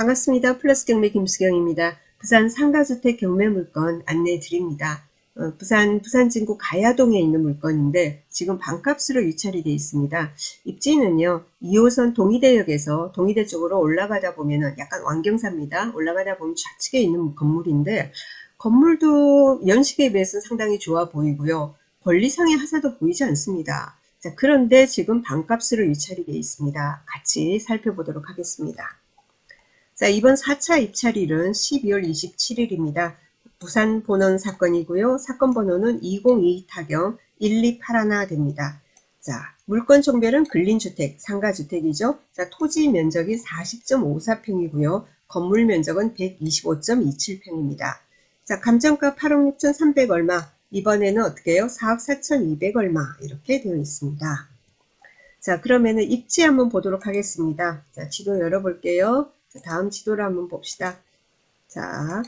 반갑습니다. 플러스 경매 김수경입니다. 부산 상가주택 경매 물건 안내해 드립니다. 부산진구 가야동에 있는 물건인데 지금 반값으로 유찰이 되어 있습니다. 입지는요, 2호선 동의대역에서 동의대 쪽으로 올라가다 보면은 약간 완경사입니다. 올라가다 보면 좌측에 있는 건물인데 건물도 연식에 비해서 상당히 좋아 보이고요. 권리상의 하자도 보이지 않습니다. 자, 그런데 지금 반값으로 유찰이 되어 있습니다. 같이 살펴보도록 하겠습니다. 자, 이번 4차 입찰일은 12월 27일입니다. 부산 본원 사건이고요. 사건 번호는 2022 타경 1281 됩니다. 자, 물건 종별은 근린주택, 상가주택이죠. 자, 토지 면적이 40.54평이고요. 건물 면적은 125.27평입니다. 자, 감정가 8억 6,300 얼마, 이번에는 어떻게 해요? 4억 4,200 얼마 이렇게 되어 있습니다. 자, 그러면은 입지 한번 보도록 하겠습니다. 자, 지도 열어볼게요. 자, 다음 지도를 한번 봅시다. 자,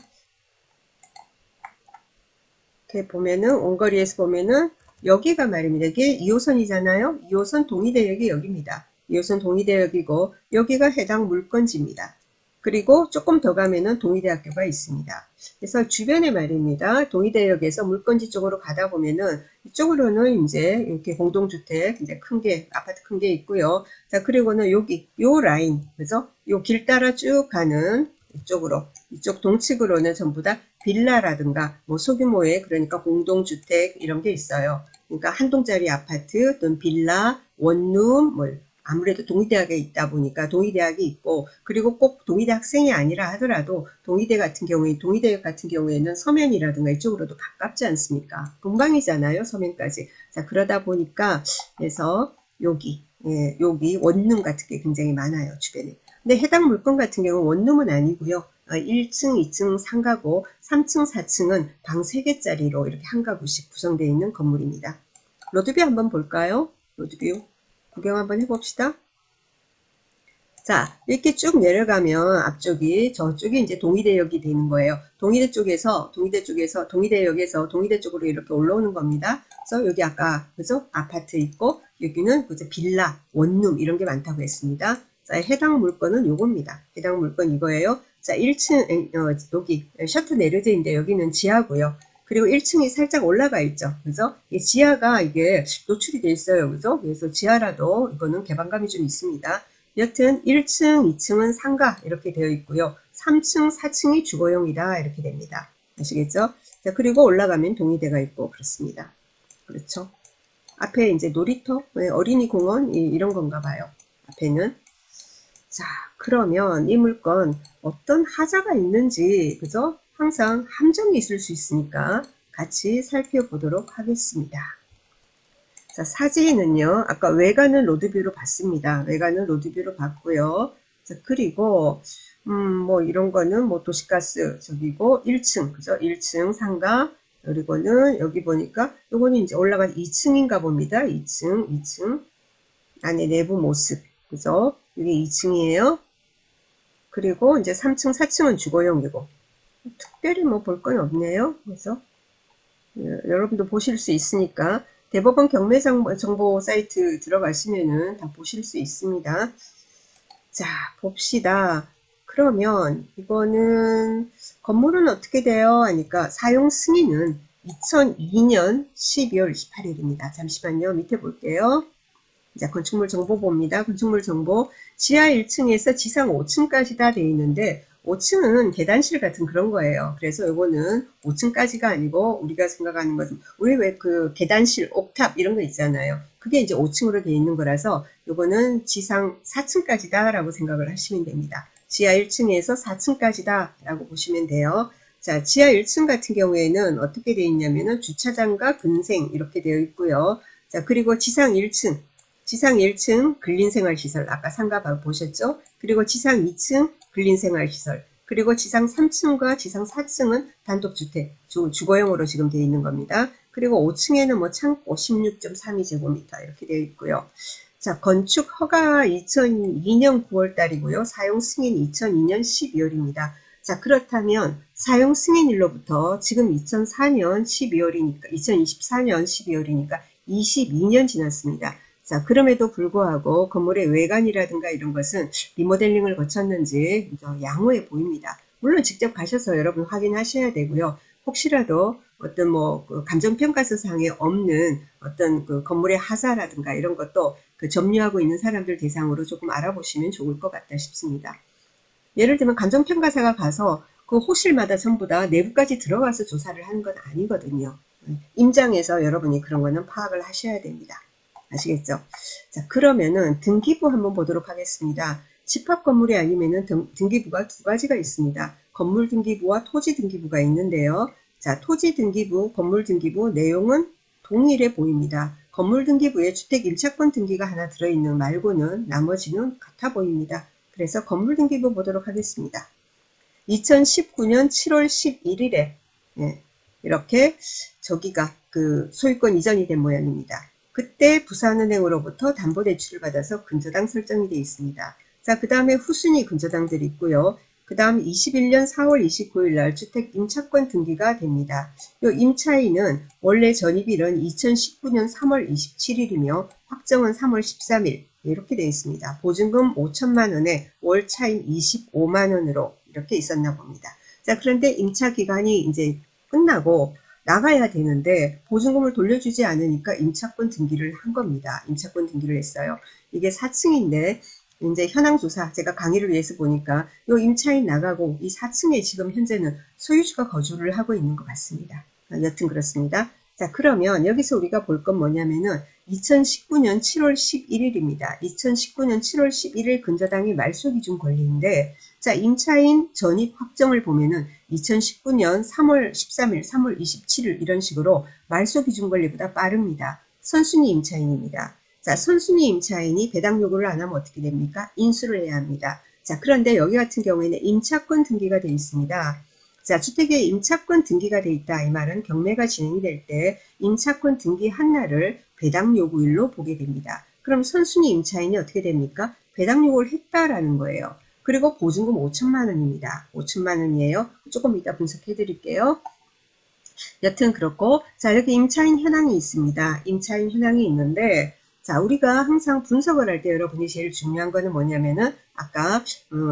이렇게 보면은 원거리에서 보면은 여기가 말입니다. 이게 2호선이잖아요. 2호선 동의대역이 여기입니다. 2호선 동의대역이고 여기가 해당 물건지입니다. 그리고 조금 더 가면은 동의대학교가 있습니다. 그래서 주변에 말입니다. 동의대역에서 물건지 쪽으로 가다 보면은 이쪽으로는 이제 이렇게 공동주택 이제 큰 게 아파트 큰 게 있고요. 자, 그리고는 여기 요 라인, 그죠? 요 길 따라 쭉 가는 이쪽으로, 이쪽 동측으로는 전부 다 빌라라든가 뭐 소규모의 그러니까 공동주택 이런 게 있어요. 그러니까 한 동짜리 아파트 또는 빌라, 원룸 뭐 아무래도 동의대학에 있다 보니까 동의대학이 있고, 그리고 꼭 동의대 학생이 아니라 하더라도 동의대역 같은 경우에는 서면이라든가 이쪽으로도 가깝지 않습니까? 금방이잖아요, 서면까지. 자, 그러다 보니까 그래서 여기 여기 원룸 같은 게 굉장히 많아요, 주변에. 근데 해당 물건 같은 경우는 원룸은 아니고요. 1층, 2층 상가고 3층, 4층은 방 3개짜리로 이렇게 한 가구씩 구성되어 있는 건물입니다. 로드뷰 한번 볼까요? 로드뷰 구경 한번 해봅시다. 자, 이렇게 쭉 내려가면 앞쪽이 저쪽이 이제 동의대역이 되는 거예요. 동의대 쪽에서 동의대 쪽으로 이렇게 올라오는 겁니다. 그래서 여기 아까 그죠? 아파트 있고 여기는 그죠? 빌라, 원룸 이런 게 많다고 했습니다. 자, 해당 물건은 요겁니다. 해당 물건 이거예요. 자, 1층 여기 셔터 내려져 있는데 여기는 지하고요. 그리고 1층이 살짝 올라가 있죠. 그죠? 지하가 이게 노출이 돼 있어요. 그죠? 그래서 지하라도 이거는 개방감이 좀 있습니다. 여튼 1층, 2층은 상가 이렇게 되어 있고요. 3층, 4층이 주거용이다 이렇게 됩니다. 아시겠죠? 자, 그리고 올라가면 동의대가 있고 그렇습니다. 그렇죠? 앞에 이제 놀이터, 어린이 공원 이런 건가 봐요. 앞에는. 자, 그러면 이 물건 어떤 하자가 있는지, 그죠? 항상 함정이 있을 수 있으니까 같이 살펴보도록 하겠습니다. 자, 사진은요, 아까 외관은 로드뷰로 봤습니다. 외관은 로드뷰로 봤고요. 자, 그리고, 뭐, 이런 거는 뭐, 도시가스, 저기고, 1층, 그죠? 1층 상가, 그리고는 여기 보니까, 요거는 이제 올라간 2층인가 봅니다. 2층. 안에 내부 모습, 그죠? 이게 2층이에요. 그리고 이제 3층, 4층은 주거용이고, 특별히 뭐 볼 건 없네요. 그래서, 여러분도 보실 수 있으니까, 대법원 경매 정보 사이트 들어가시면은 다 보실 수 있습니다. 자, 봅시다. 그러면 이거는 건물은 어떻게 돼요? 하니까 사용 승인은 2002년 12월 28일입니다. 잠시만요. 밑에 볼게요. 자, 건축물 정보 봅니다. 건축물 정보. 지하 1층에서 지상 5층까지 다 되어 있는데 5층은 계단실 같은 그런 거예요. 그래서 요거는 5층까지가 아니고 우리가 생각하는 것은 우리 왜 그 계단실, 옥탑 이런 거 있잖아요. 그게 이제 5층으로 되어 있는 거라서 요거는 지상 4층까지다 라고 생각을 하시면 됩니다. 지하 1층에서 4층까지다 라고 보시면 돼요. 자, 지하 1층 같은 경우에는 어떻게 되어 있냐면은 주차장과 근생 이렇게 되어 있고요. 자, 그리고 지상 1층 근린생활시설 아까 상가 보셨죠? 그리고 지상 2층 근린생활시설, 그리고 지상 3층과 지상 4층은 단독주택, 주거용으로 지금 되어 있는 겁니다. 그리고 5층에는 뭐 창고 16.32제곱미터 이렇게 되어 있고요. 자, 건축 허가 2002년 9월달이고요. 사용 승인 2002년 12월입니다. 자, 그렇다면 사용 승인일로부터 지금 2024년 12월이니까 22년 12월이니까 22년 지났습니다. 자, 자, 그럼에도 불구하고 건물의 외관이라든가 이런 것은 리모델링을 거쳤는지 양호해 보입니다. 물론 직접 가셔서 여러분 확인하셔야 되고요. 혹시라도 어떤 그 감정평가서상에 없는 어떤 그 건물의 하자라든가 이런 것도 그 점유하고 있는 사람들 대상으로 조금 알아보시면 좋을 것 같다 싶습니다. 예를 들면 감정평가사가 가서 그 호실마다 전부 다 내부까지 들어가서 조사를 하는 건 아니거든요. 임장에서 여러분이 그런 거는 파악을 하셔야 됩니다. 아시겠죠? 자, 그러면은 등기부 한번 보도록 하겠습니다. 집합 건물이 아니면은 등기부가 두 가지가 있습니다. 건물 등기부와 토지 등기부가 있는데요. 자, 토지 등기부, 건물 등기부 내용은 동일해 보입니다. 건물 등기부에 주택 임차권 등기가 하나 들어있는 말고는 나머지는 같아 보입니다. 그래서 건물 등기부 보도록 하겠습니다. 2019년 7월 11일에 이렇게 저기가 그 소유권 이전이 된 모양입니다. 그때 부산은행으로부터 담보대출을 받아서 근저당 설정이 되어 있습니다. 자, 그 다음에 후순위 근저당들이 있고요. 그 다음 21년 4월 29일 날 주택 임차권 등기가 됩니다. 이 임차인은 원래 전입일은 2019년 3월 27일이며 확정은 3월 13일 이렇게 되어 있습니다. 보증금 5천만 원에 월 차임 25만 원으로 이렇게 있었나 봅니다. 자, 그런데 임차 기간이 이제 끝나고 나가야 되는데 보증금을 돌려주지 않으니까 임차권 등기를 한 겁니다. 임차권 등기를 했어요. 이게 4층인데 이제 현황조사 제가 강의를 위해서 보니까 이 임차인 나가고 이 4층에 지금 현재는 소유주가 거주를 하고 있는 것 같습니다. 여튼 그렇습니다. 자, 그러면 여기서 우리가 볼 건 뭐냐면은 2019년 7월 11일입니다. 2019년 7월 11일 근저당이 말소기준 권리인데 자, 임차인 전입 확정을 보면은 2019년 3월 13일, 3월 27일 이런 식으로 말소기준 권리보다 빠릅니다. 선순위 임차인입니다. 자, 선순위 임차인이 배당 요구를 안 하면 어떻게 됩니까? 인수를 해야 합니다. 자, 그런데 여기 같은 경우에는 임차권 등기가 되어 있습니다. 자, 주택에 임차권 등기가 되어 있다. 이 말은 경매가 진행이 될 때 임차권 등기 한 날을 배당 요구일로 보게 됩니다. 그럼 선순위 임차인이 어떻게 됩니까? 배당 요구를 했다라는 거예요. 그리고 보증금 5천만 원입니다. 5천만 원이에요. 조금 이따 분석해 드릴게요. 여튼 그렇고 자, 여기 임차인 현황이 있습니다. 임차인 현황이 있는데 자, 우리가 항상 분석을 할 때 여러분이 제일 중요한 거는 뭐냐면은 아까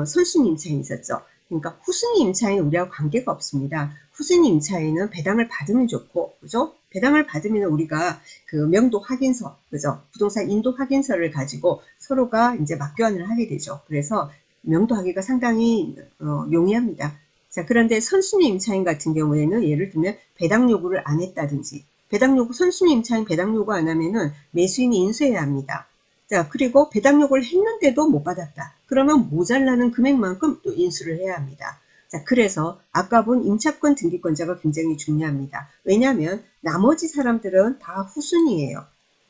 선순위 임차인 있었죠. 그러니까 후순위 임차인은 우리하고 관계가 없습니다. 후순위 임차인은 배당을 받으면 좋고, 그죠? 배당을 받으면 우리가 그 명도 확인서, 그죠? 부동산 인도 확인서를 가지고 서로가 이제 맞교환을 하게 되죠. 그래서 명도하기가 상당히 용이합니다. 자, 그런데 선순위 임차인 같은 경우에는 예를 들면 배당 요구를 안 했다든지 배당 요구, 선순위 임차인 배당 요구 안 하면은 매수인이 인수해야 합니다. 자, 그리고 배당 요구를 했는데도 못 받았다. 그러면 모자라는 금액만큼 또 인수를 해야 합니다. 자, 그래서 아까 본 임차권 등기권자가 굉장히 중요합니다. 왜냐하면 나머지 사람들은 다 후순위예요.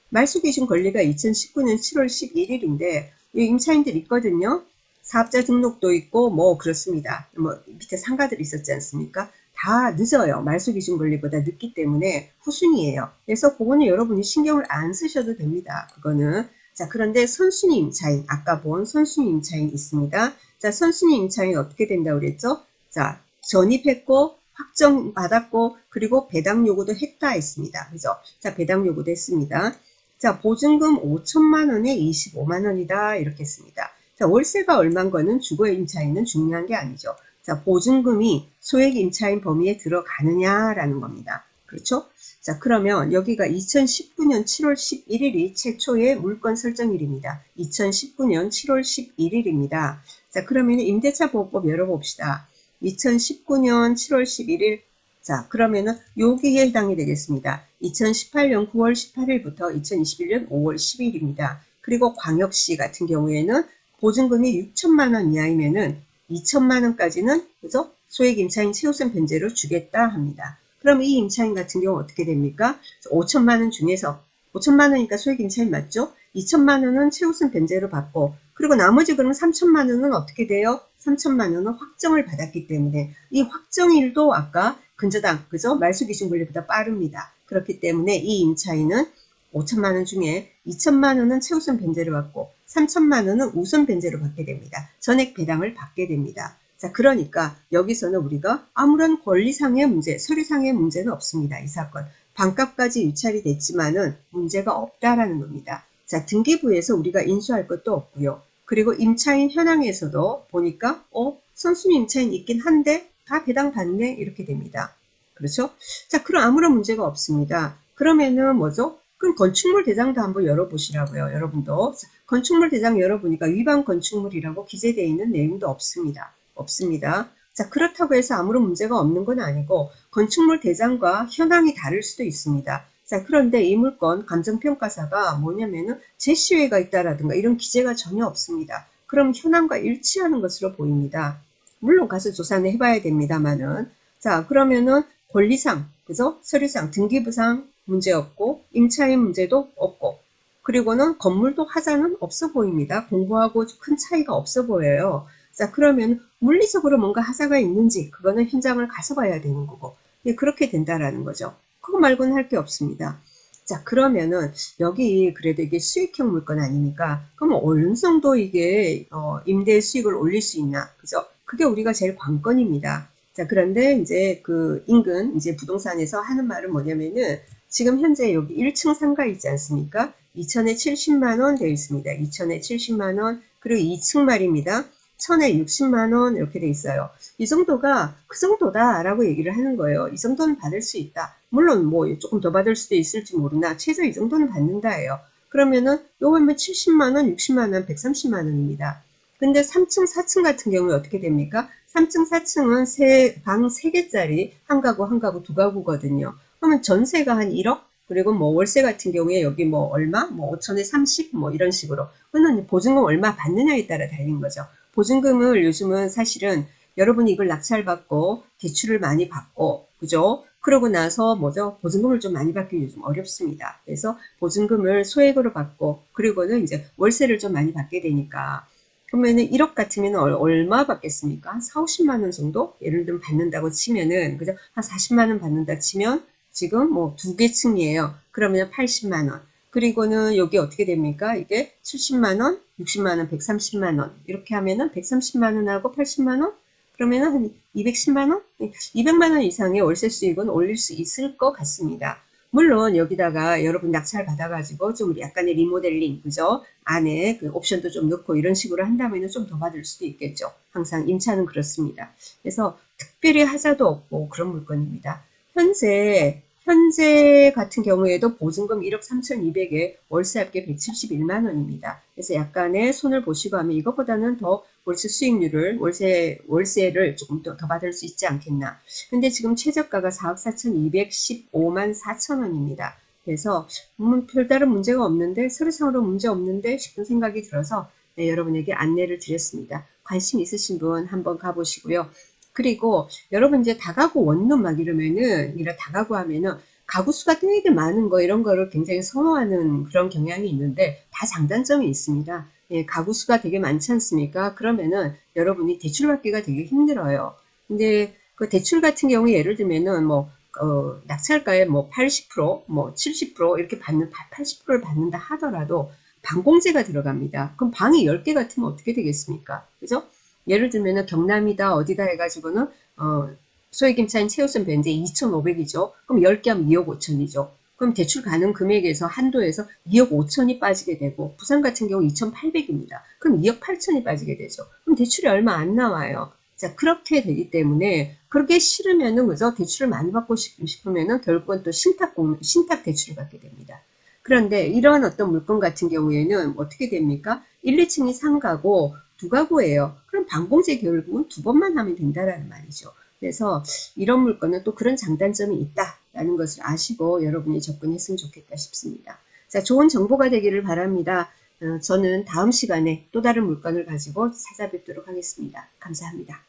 말소기준 권리가 2019년 7월 11일인데 이 임차인들 있거든요. 사업자 등록도 있고 뭐 그렇습니다. 뭐 밑에 상가들이 있었지 않습니까? 다 늦어요. 말소기준 권리보다 늦기 때문에 후순위예요. 그래서 그거는 여러분이 신경을 안 쓰셔도 됩니다. 그거는. 자, 그런데 선순위 임차인, 아까 본 선순위 임차인 있습니다. 자, 선순위 임차인 어떻게 된다고 그랬죠? 자, 전입했고 확정받았고 그리고 배당 요구도 했다 했습니다. 그죠? 자, 배당 요구도 했습니다. 자, 보증금 5천만 원에 25만 원이다 이렇게 했습니다. 자, 월세가 얼마인 거는 주거 임차인은 중요한 게 아니죠. 자, 보증금이 소액 임차인 범위에 들어가느냐라는 겁니다. 그렇죠? 자, 그러면 여기가 2019년 7월 11일이 최초의 물건 설정일입니다. 2019년 7월 11일입니다. 자, 그러면 임대차 보호법 열어봅시다. 2019년 7월 11일. 자, 그러면은 여기에 해당이 되겠습니다. 2018년 9월 18일부터 2021년 5월 10일입니다. 그리고 광역시 같은 경우에는 보증금이 6천만 원 이하이면은 2천만 원까지는 그죠? 소액 임차인 최우선 변제로 주겠다 합니다. 그럼 이 임차인 같은 경우 어떻게 됩니까? 5천만 원 중에서 5천만 원이니까 소액 임차인 맞죠? 2천만 원은 최우선 변제로 받고 그리고 나머지 그러면 3천만 원은 어떻게 돼요? 3천만 원은 확정을 받았기 때문에 이 확정일도 아까 근저당 그죠? 말소기준 권리보다 빠릅니다. 그렇기 때문에 이 임차인은 5천만 원 중에 2천만 원은 최우선 변제를 받고 3천만 원은 우선 변제로 받게 됩니다. 전액 배당을 받게 됩니다. 자, 그러니까 여기서는 우리가 아무런 권리상의 문제, 서류상의 문제는 없습니다. 이 사건. 반값까지 유찰이 됐지만은 문제가 없다라는 겁니다. 자, 등기부에서 우리가 인수할 것도 없고요. 그리고 임차인 현황에서도 보니까 선순위 임차인 있긴 한데 다 배당받네 이렇게 됩니다. 그렇죠? 자, 그럼 아무런 문제가 없습니다. 그러면은 뭐죠? 그럼 건축물 대장도 한번 열어보시라고요. 여러분도 건축물 대장 열어보니까 위반 건축물이라고 기재되어 있는 내용도 없습니다. 없습니다. 자, 그렇다고 해서 아무런 문제가 없는 건 아니고 건축물 대장과 현황이 다를 수도 있습니다. 자, 그런데 이 물건 감정평가사가 뭐냐면은 제시외가 있다라든가 이런 기재가 전혀 없습니다. 그럼 현황과 일치하는 것으로 보입니다. 물론 가서 조사는 해봐야 됩니다만은. 자, 그러면은 권리상, 그죠? 서류상, 등기부상 문제 없고 임차인 문제도 없고 그리고는 건물도 하자는 없어 보입니다. 공부하고 큰 차이가 없어 보여요. 자, 그러면 물리적으로 뭔가 하자가 있는지 그거는 현장을 가서 봐야 되는 거고 그렇게 된다라는 거죠. 그거 말고는 할 게 없습니다. 자, 그러면은 여기 그래도 이게 수익형 물건 아닙니까? 그럼 어느 정도 이게 임대 수익을 올릴 수 있나? 그죠? 그게 우리가 제일 관건입니다. 자, 그런데 이제 그 인근 이제 부동산에서 하는 말은 뭐냐면은 지금 현재 여기 1층 상가 있지 않습니까? 2천에 70만 원 되어 있습니다. 2천에 70만 원. 그리고 2층 말입니다. 1000에 60만 원 이렇게 돼 있어요. 이 정도가 그 정도다라고 얘기를 하는 거예요. 이 정도는 받을 수 있다. 물론 뭐 조금 더 받을 수도 있을지 모르나 최소 이 정도는 받는다예요. 그러면은 요거면 70만 원, 60만 원, 130만 원입니다. 근데 3층, 4층 같은 경우에 어떻게 됩니까? 3층, 4층은 방 3개짜리 한 가구, 한 가구, 두 가구거든요. 그러면 전세가 한 1억? 그리고 뭐 월세 같은 경우에 여기 뭐 얼마? 뭐 5천에 30? 뭐 이런 식으로. 그거는 보증금 얼마 받느냐에 따라 달린 거죠. 보증금을 요즘은 사실은 여러분이 이걸 낙찰받고 대출을 많이 받고 그죠? 그러고 나서 뭐죠? 보증금을 좀 많이 받기 요즘 어렵습니다. 그래서 보증금을 소액으로 받고 그리고는 이제 월세를 좀 많이 받게 되니까 그러면은 1억 같으면 얼마 받겠습니까? 한 4, 50만 원 정도? 예를 들면 받는다고 치면은 그죠? 한 40만 원 받는다 치면 지금 뭐 2개 층이에요. 그러면 80만 원. 그리고는 여기 어떻게 됩니까? 이게 70만 원, 60만 원, 130만 원. 이렇게 하면은 130만 원하고 80만 원? 그러면은 한 210만 원? 200만 원 이상의 월세 수익은 올릴 수 있을 것 같습니다. 물론 여기다가 여러분 낙찰 받아가지고 좀 약간의 리모델링, 그죠? 안에 그 옵션도 좀 넣고 이런 식으로 한다면 좀 더 받을 수도 있겠죠. 항상 임차는 그렇습니다. 그래서 특별히 하자도 없고 그런 물건입니다. 현재 같은 경우에도 보증금 1억 3,200에 월세 합계 171만 원입니다. 그래서 약간의 손을 보시고 하면 이것보다는 더 월세 수익률을, 월세를 조금 더 받을 수 있지 않겠나. 근데 지금 최저가가 4억 4,215만 4천 원입니다. 그래서 별다른 문제가 없는데, 서류상으로 문제 없는데 싶은 생각이 들어서 네, 여러분에게 안내를 드렸습니다. 관심 있으신 분 한번 가보시고요. 그리고 여러분 이제 다가구 원룸 막 이러면은 다가구 하면은 가구 수가 되게 많은 거 이런 거를 굉장히 선호하는 그런 경향이 있는데 다 장단점이 있습니다. 예, 가구 수가 되게 많지 않습니까? 그러면은 여러분이 대출 받기가 되게 힘들어요. 근데 그 대출 같은 경우 예를 들면은 뭐 낙찰가에 뭐 80%, 뭐 70% 이렇게 80%를 받는다 하더라도 방공제가 들어갑니다. 그럼 방이 10개 같으면 어떻게 되겠습니까? 그죠? 예를 들면은 경남이다 어디다 해가지고는 소액 임차인 최우선 변제 2,500이죠. 그럼 10개 하면 2억 5천이죠. 그럼 대출 가능 금액에서 한도에서 2억 5천이 빠지게 되고 부산 같은 경우 2,800입니다. 그럼 2억 8천이 빠지게 되죠. 그럼 대출이 얼마 안 나와요. 자, 그렇게 되기 때문에 그렇게 싫으면은 그죠? 대출을 많이 받고 싶으면은 결국은 또 신탁 대출을 받게 됩니다. 그런데 이러한 어떤 물건 같은 경우에는 어떻게 됩니까? 1, 2층이 상가고 두 가구예요. 그럼 방공제 결국은 2번만 하면 된다라는 말이죠. 그래서 이런 물건은 또 그런 장단점이 있다라는 것을 아시고 여러분이 접근했으면 좋겠다 싶습니다. 자, 좋은 정보가 되기를 바랍니다. 저는 다음 시간에 또 다른 물건을 가지고 찾아뵙도록 하겠습니다. 감사합니다.